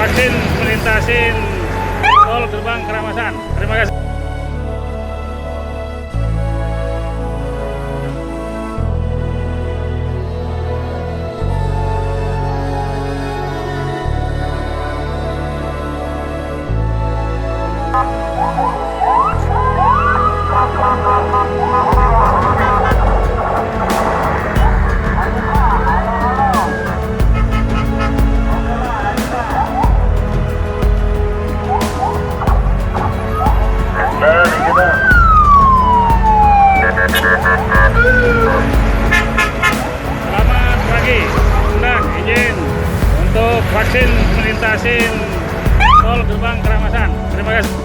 vaksin melintasin tol gerbang Keramasan. Terima kasih. Selamat pagi, undang izin untuk vaksin melintasin tol gerbang Keramasan. Terima kasih.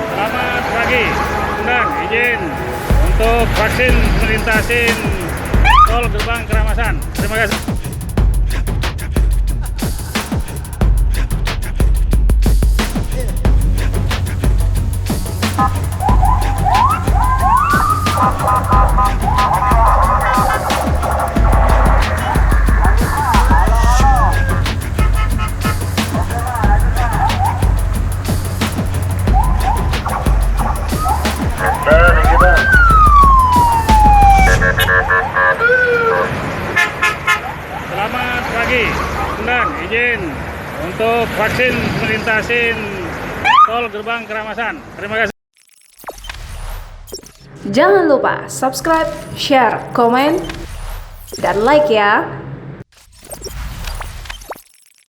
Selamat pagi, undang izin untuk vaksin melintasin tol gerbang Keramasan. Terima kasih. Selamat pagi, undang izin untuk vaksin melintasin tol gerbang Keramasan. Terima kasih. Jangan lupa subscribe, share, komen, dan like ya.